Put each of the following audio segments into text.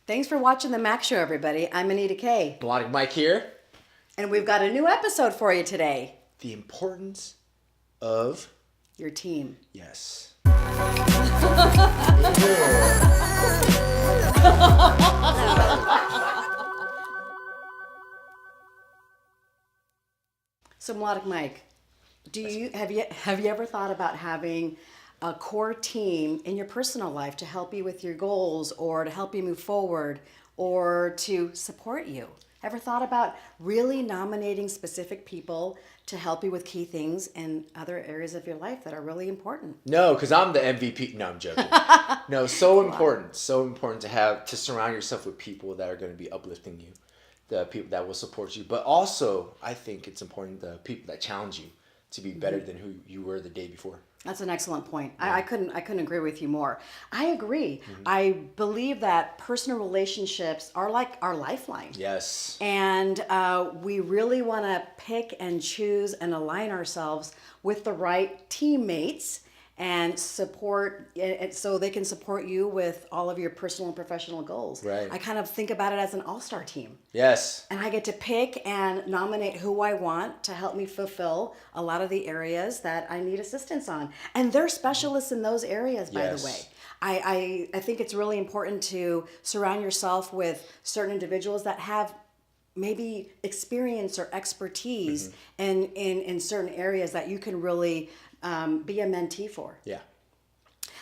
Thanks for watching the Mac Show, everybody. I'm Anita Kay. MelodicMic here. And we've got a new episode for you today. The importance of your team. Yes. So MelodicMic, have you ever thought about having a core team in your personal life to help you with your goals or to help you move forward or to support you? Ever thought about really nominating specific people to help you with key things in other areas of your life that are really important? No, because I'm the MVP. No, I'm joking. No, so important to surround yourself with people that are going to be uplifting you, the people that will support you. But also, I think it's important the people that challenge you to be better than who you were the day before. That's an excellent point. Yeah. I couldn't agree with you more. I agree. I believe that personal relationships are like our lifeline. Yes. And we really want to pick and choose and align ourselves with the right teammates and support, so they can support you with all of your personal and professional goals. Right. I kind of think about it as an all-star team. Yes. And I get to pick and nominate who I want to help me fulfill a lot of the areas that I need assistance on. And they're specialists in those areas, by the way. I think it's really important to surround yourself with certain individuals that have maybe experience or expertise in certain areas that you can really be a mentee for. Yeah.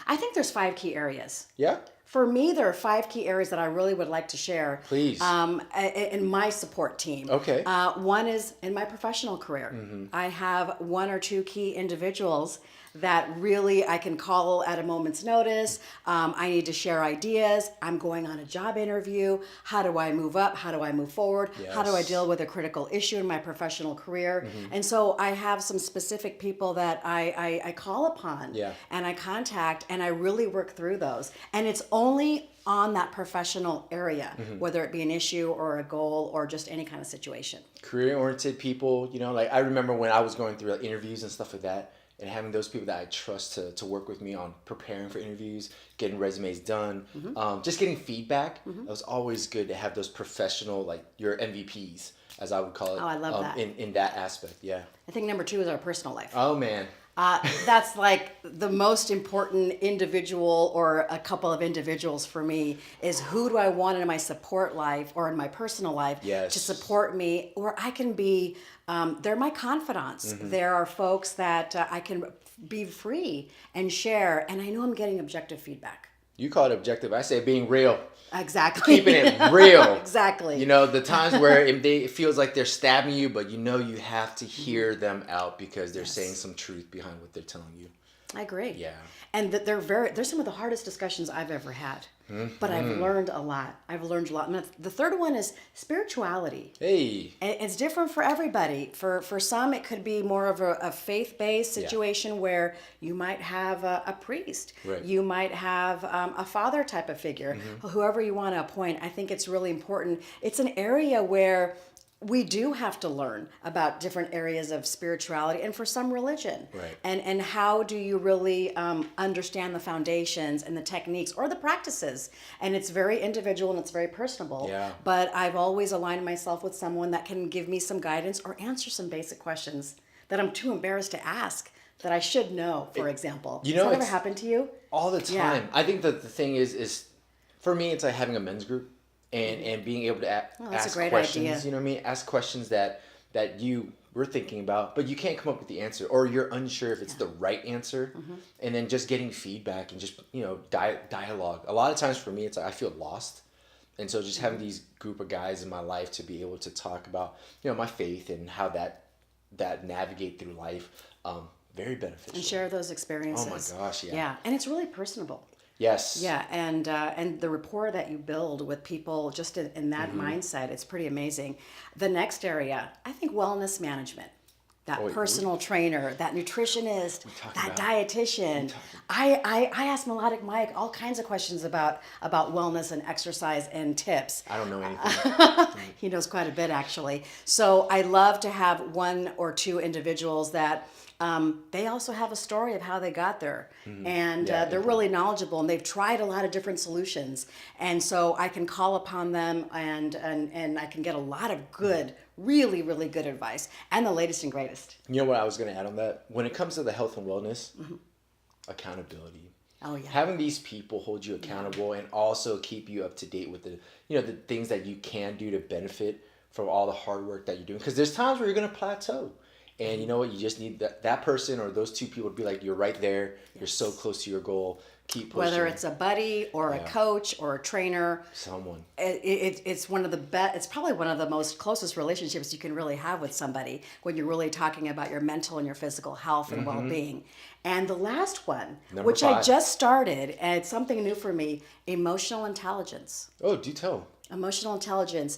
I think there's 5 key areas. Yeah. For me, there are 5 key areas that I really would like to share. Please. In my support team. Okay. One is in my professional career. I have 1 or 2 key individuals that really I can call at a moment's notice. I need to share ideas. I'm going on a job interview. How do I move up? How do I move forward? Yes. How do I deal with a critical issue in my professional career? And so I have some specific people that I call upon and I contact, and I really work through those. And it's only on that professional area, whether it be an issue or a goal or just any kind of situation. Career-oriented people, like I remember when I was going through interviews and stuff like that, and having those people that I trust to work with me on preparing for interviews, getting resumes done, just getting feedback. It was always good to have those professional, like your MVPs, as I would call it. Oh, I love that. In that aspect, yeah. I think number 2 is our personal life. Oh, man. That's like the most important individual or a couple of individuals for me is who do I want in my support life or in my personal life to support me, or I can be, they're my confidants. There are folks that I can be free and share, and I know I'm getting objective feedback. You call it objective. I say being real. Exactly. Keeping it real. Exactly. The times where it feels like they're stabbing you, but you have to hear them out because they're saying some truth behind what they're telling you. I agree. Yeah. And that they're some of the hardest discussions I've ever had. But I've learned a lot. And the third one is spirituality. Hey. It's different for everybody. For some, it could be more of a faith-based situation where you might have a priest. Right. You might have a father type of figure. Whoever you want to appoint, I think it's really important. It's an area where we do have to learn about different areas of spirituality and for some religion. Right. And how do you really understand the foundations and the techniques or the practices? And it's very individual and it's very personable. Yeah. But I've always aligned myself with someone that can give me some guidance or answer some basic questions that I'm too embarrassed to ask that I should know, for example. Has that ever happened to you? All the time. Yeah. I think that the thing is for me, it's like having a men's group. And being able to ask questions, idea. You know what I mean? Ask questions that you were thinking about, but you can't come up with the answer, or you're unsure if it's the right answer. And then just getting feedback and just, dialogue. A lot of times for me, it's like I feel lost. And so just having these group of guys in my life to be able to talk about, my faith and how that navigate through life, very beneficial. And share those experiences. Oh my gosh, yeah. Yeah, and it's really personable. Yes. Yeah, and the rapport that you build with people just in that mindset, it's pretty amazing. The next area, I think wellness management. That personal trainer, that nutritionist, that dietitian. I ask MelodicMic all kinds of questions about wellness and exercise and tips. I don't know anything. He knows quite a bit, actually. So I love to have 1 or 2 individuals that they also have a story of how they got there. And Yeah, they're really knowledgeable, and they've tried a lot of different solutions. And so I can call upon them, and I can get a lot of good, really, really good advice, and the latest and greatest. You know what I was going to add on that? When it comes to the health and wellness, accountability. Oh, yeah. Having these people hold you accountable and also keep you up to date with the, the things that you can do to benefit from all the hard work that you're doing. Because there's times where you're going to plateau. And you know what? You just need that person or those two people to be like, you're right there. You're so close to your goal. Keep pushing. Whether it's a buddy or a coach or a trainer, someone. It's one of the best. It's probably one of the most closest relationships you can really have with somebody when you're really talking about your mental and your physical health and well-being. And the last one, Number which 5. I just started, and it's something new for me: emotional intelligence. Oh, do tell. Emotional intelligence.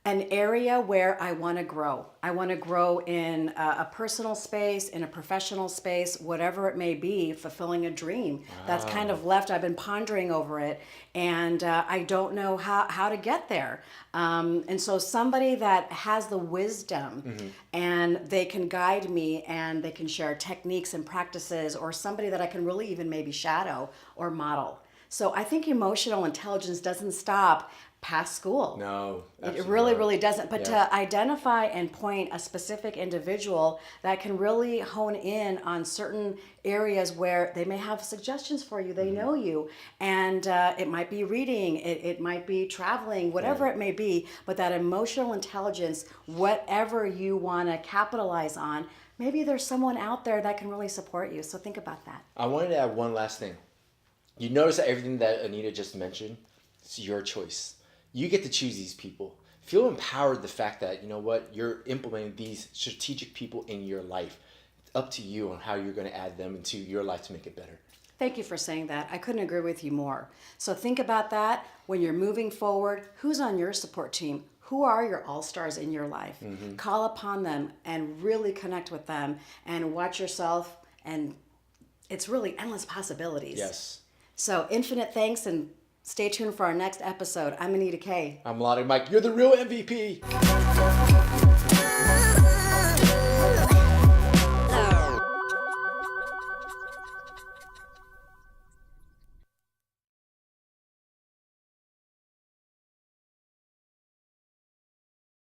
An area where I want to grow. I want to grow in a personal space, in a professional space, whatever it may be, fulfilling a dream. That's kind of left. I've been pondering over it, and I don't know how to get there. And so somebody that has the wisdom and they can guide me and they can share techniques and practices, or somebody that I can really even maybe shadow or model. So I think emotional intelligence doesn't stop past school. No, it really doesn't. But to identify and point a specific individual that can really hone in on certain areas where they may have suggestions for you, they know you, and it might be reading, it might be traveling, whatever it may be, but that emotional intelligence, whatever you want to capitalize on, maybe there's someone out there that can really support you. So think about that. I wanted to add one last thing. You notice that everything that Anita just mentioned, it's your choice. You get to choose these people. Feel empowered the fact that, you know what, you're implementing these strategic people in your life. It's up to you on how you're going to add them into your life to make it better. Thank you for saying that. I couldn't agree with you more. So think about that when you're moving forward. Who's on your support team? Who are your all-stars in your life? Call upon them and really connect with them and watch yourself. And it's really endless possibilities. Yes. So infinite thanks, and stay tuned for our next episode. I'm Anita K. I'm MelodicMic. You're the real MVP.